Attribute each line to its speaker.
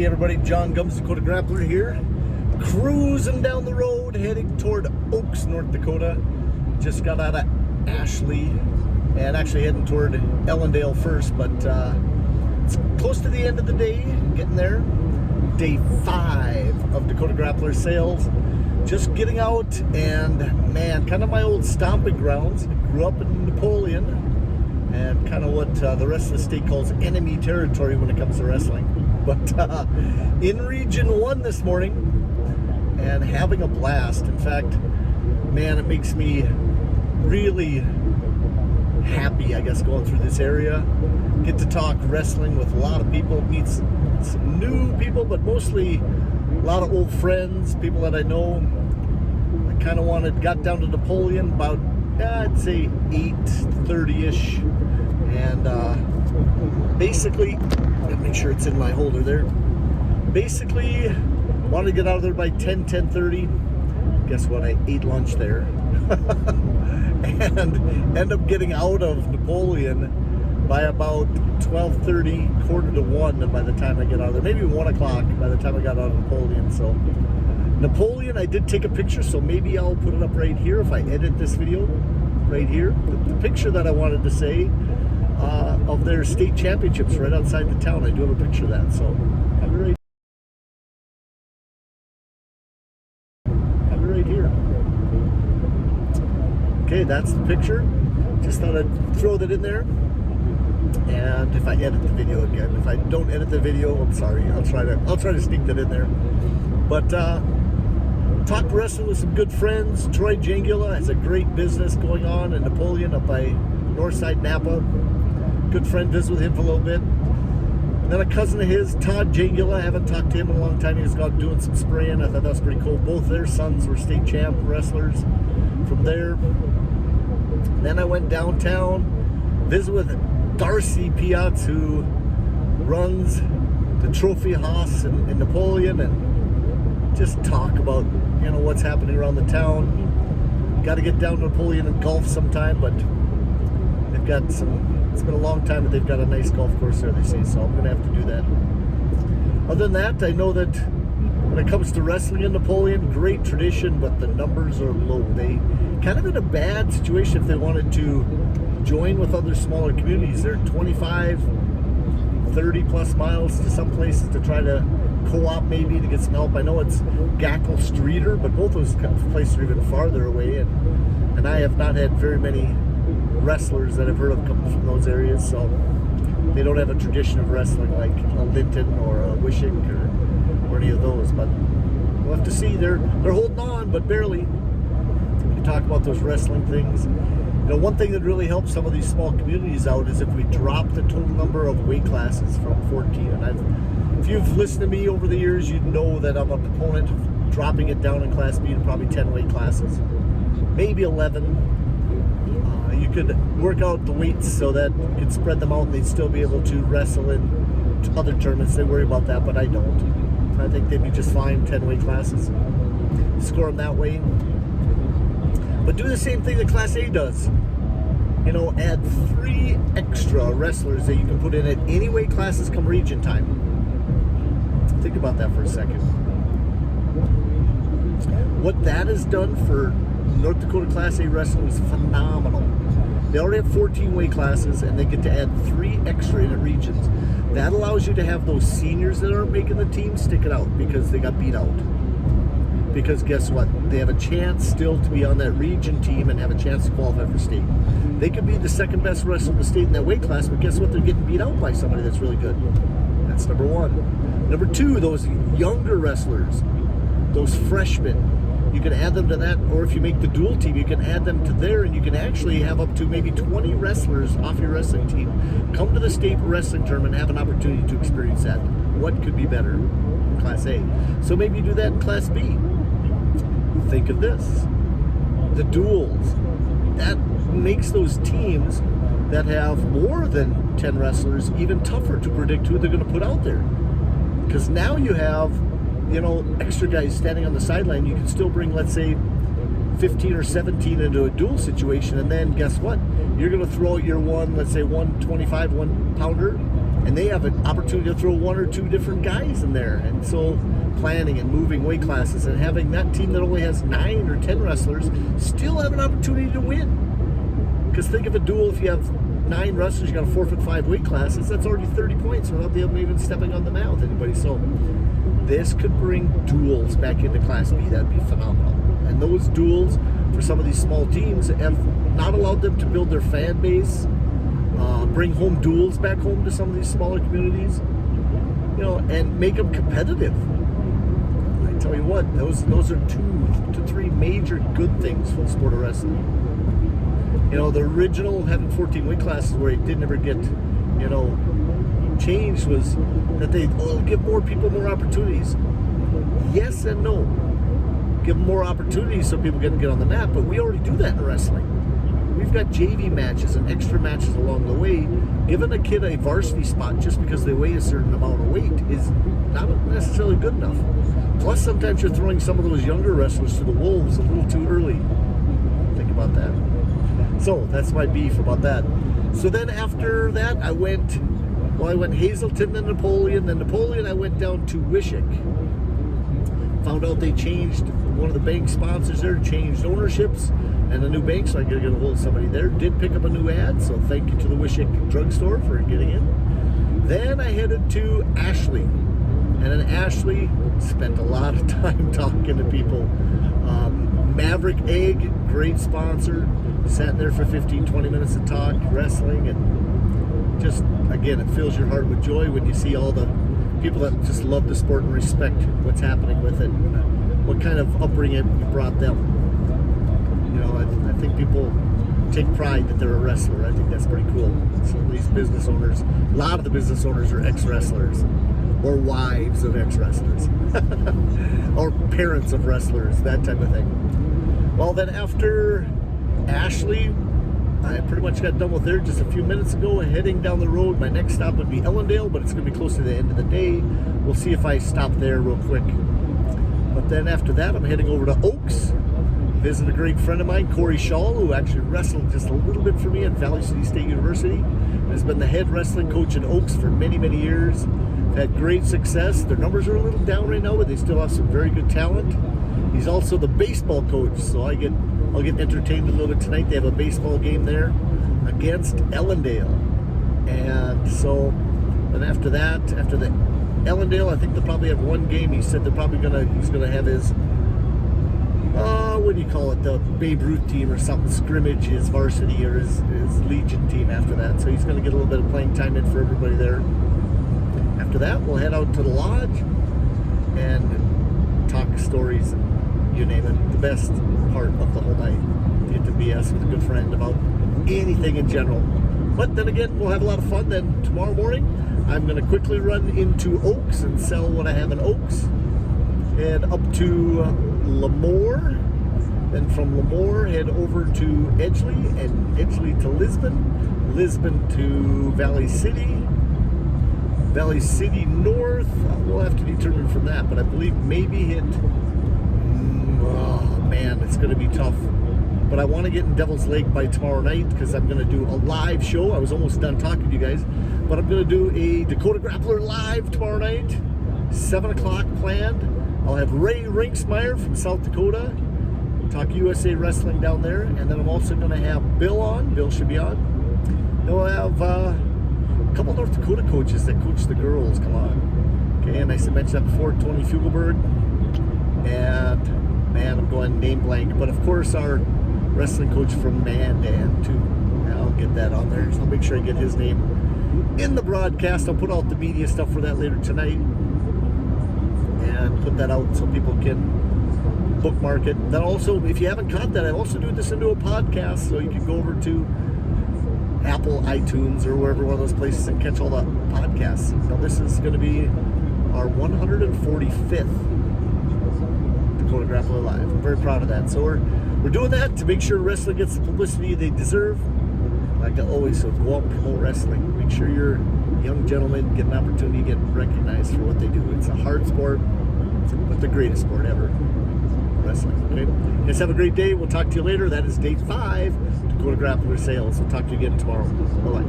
Speaker 1: Hey everybody, Jon Gums, Dakota Grappler here. Cruising down the road, heading toward Oaks, North Dakota. Just got out of Ashley and actually heading toward Ellendale first, but it's close to the end of the day, getting there. Day 5 of Dakota Grappler sales. Just getting out, and man, kind of my old stomping grounds. Grew up in Napoleon, and kind of what the rest of the state calls enemy territory when it comes to wrestling. But in Region 1 this morning, and having a blast. In fact, man, it makes me really happy, I guess, going through this area. Get to talk wrestling with a lot of people, meet some new people, but mostly a lot of old friends, people that I know. I kind of got down to Napoleon about, I'd say 8:30-ish, and basically, make sure it's in my holder there. Basically, wanted to get out of there by 10:30. Guess what? I ate lunch there. And end up getting out of Napoleon by about 12:30, quarter to 1 by the time I get out of there. Maybe 1 o'clock by the time I got out of Napoleon. So, Napoleon, I did take a picture, so maybe I'll put it up right here if I edit this video right here. The picture that I wanted to say of their state championships right outside the town. I do have a picture of that, so have it right here. Okay, that's the picture. Just thought I'd throw that in there. And if I edit the video again, if I don't edit the video, I'm sorry. I'll try to sneak that in there. But talked wrestling with some good friends. Troy Jangula has a great business going on in Napoleon up by Northside Napa. Good friend, visit with him for a little bit. And then a cousin of his, Todd Jangula, I haven't talked to him in a long time. He was out doing some spraying. I thought that was pretty cool. Both their sons were state champ wrestlers from there. Then I went downtown, visit with Darcy Piatz, who runs the Trophy House in Napoleon, and just talk about, you know, what's happening around the town. Got to get down to Napoleon and golf sometime, but they've got it's been a long time, but they've got a nice golf course there, they say, so I'm going to have to do that. Other than that, I know that when it comes to wrestling in Napoleon, great tradition, but the numbers are low. They kind of in a bad situation if they wanted to join with other smaller communities. They're 25, 30 plus miles to some places to try to co-op maybe to get some help. I know it's Gackle Streeter, but both those places are even farther away, and I have not had very many wrestlers that I've heard of come from those areas, so they don't have a tradition of wrestling like a Linton or a Wishick or any of those, but we'll have to see. They're holding on, but barely. We can talk about those wrestling things. You know, one thing that really helps some of these small communities out is if we drop the total number of weight classes from 14. And if you've listened to me over the years, you'd know that I'm a proponent of dropping it down in Class B to probably 10 weight classes, maybe 11. You could work out the weights so that you could spread them out and they'd still be able to wrestle in other tournaments. They worry about that, but I don't. I think they'd be just fine, 10 weight classes. Score them that way. But do the same thing that Class A does. You know, add 3 extra wrestlers that you can put in at any weight classes come region time. Think about that for a second. What that has done for North Dakota Class A wrestling is phenomenal. They already have 14 weight classes, and they get to add 3 extra in the regions. That allows you to have those seniors that aren't making the team stick it out because they got beat out. Because guess what? They have a chance still to be on that region team and have a chance to qualify for state. They could be the second best wrestler in the state in that weight class, but guess what? They're getting beat out by somebody that's really good. That's number 1. Number 2, those younger wrestlers, those freshmen, you can add them to that, or if you make the dual team, you can add them to there, and you can actually have up to maybe 20 wrestlers off your wrestling team come to the state wrestling tournament and have an opportunity to experience that. What could be better in Class A? So maybe you do that in Class B. Think of this. The duels. That makes those teams that have more than 10 wrestlers even tougher to predict who they're going to put out there. Because now you have, you know, extra guys standing on the sideline. You can still bring, let's say, 15 or 17 into a dual situation, and then guess what? You're going to throw out your one, let's say 125 1-pounder, And they have an opportunity to throw 1 or 2 different guys in there. And so planning and moving weight classes and having that team that only has 9 or 10 wrestlers still have an opportunity to win. Because think of a duel, if you have 9 wrestlers, you got a 4'5" weight classes, that's already 30 points without them even stepping on the mat with anybody. So this could bring duels back into Class B. That'd be phenomenal. And those duels for some of these small teams have not allowed them to build their fan base, bring home duels back home to some of these smaller communities, and make them competitive. I tell you what, those are 2 to 3 major good things for the sport of wrestling. The original having 14 weight classes where it didn't ever get, changed was that they give more people more opportunities. Yes and no. Give them more opportunities so people can get on the mat, but we already do that in wrestling. We've got JV matches and extra matches along the way. Giving a kid a varsity spot just because they weigh a certain amount of weight is not necessarily good enough. Plus, sometimes you're throwing some of those younger wrestlers to the wolves a little too early. Think about that. So that's my beef about that. So then after that, I went Hazelton, then Napoleon, I went down to Wishick. Found out they changed, one of the bank sponsors there changed ownerships and a new bank, so I got to get a hold of somebody there. Did pick up a new ad, so thank you to the Wishick drugstore for getting in. Then I headed to Ashley. And in Ashley, spent a lot of time talking to people. Maverick Egg, great sponsor. Sat there for 15-20 minutes to talk wrestling, and just, again, it fills your heart with joy when you see all the people that just love the sport and respect what's happening with it, and what kind of upbringing you brought them. I think people take pride that they're a wrestler. I think that's pretty cool. Some of these business owners, a lot of the business owners are ex-wrestlers, or wives of ex-wrestlers, or parents of wrestlers, that type of thing. Well, then after Ashley, I pretty much got done with there just a few minutes ago. Heading down the road, my next stop would be Ellendale, but it's going to be close to the end of the day. We'll see if I stop there real quick. But then after that, I'm heading over to Oaks, visit a great friend of mine, Corey Shaw, who actually wrestled just a little bit for me at Valley City State University. Has been the head wrestling coach in Oaks for many, many years. Had great success. Their numbers are a little down right now, but they still have some very good talent. He's also the baseball coach, so I'll get entertained a little bit tonight. They have a baseball game there against Ellendale. And so, then after that, after the Ellendale, I think they'll probably have one game. He said he's gonna have his, what do you call it, the Babe Ruth team or something, scrimmage, his varsity or his Legion team after that. So he's gonna get a little bit of playing time in for everybody there. After that, we'll head out to the lodge and talk stories and you name it. The best part of the whole night. Get to BS with a good friend about anything in general. But then again, we'll have a lot of fun. Then tomorrow morning, I'm going to quickly run into Oaks and sell what I have in Oaks. Head up to Lemoore. Then from Lemoore, head over to Edgeley, and Edgeley to Lisbon. Lisbon to Valley City. Valley City North. We'll have to determine from that, but I believe maybe hit... oh man, it's going to be tough. But I want to get in Devil's Lake by tomorrow night because I'm going to do a live show. I was almost done talking to you guys, but I'm going to do a Dakota Grappler live tomorrow night, 7 o'clock planned. I'll have Ray Rinksmeyer from South Dakota, talk USA Wrestling down there, and then I'm also going to have Bill on. Bill should be on. Then we'll have a couple North Dakota coaches that coach the girls come on. Okay, and I mentioned that before, Tony Fugelberg, and man, I'm going name blank, but of course our wrestling coach from Mandan too. I'll get that on there. So I'll make sure I get his name in the broadcast. I'll put out the media stuff for that later tonight and put that out so people can bookmark it. Then also, if you haven't caught that, I also do this into a podcast, so you can go over to Apple, iTunes, or wherever one of those places and catch all the podcasts. Now this is going to be our 145th Dakota Grappler Live. I'm very proud of that. So we're doing that to make sure wrestling gets the publicity they deserve. Like I always say, go out and promote wrestling. Make sure your young gentlemen get an opportunity to get recognized for what they do. It's a hard sport, but the greatest sport ever. Wrestling. Okay? Guys, have a great day. We'll talk to you later. That is day 5, Dakota Grappler sales. We'll talk to you again tomorrow. Bye-bye.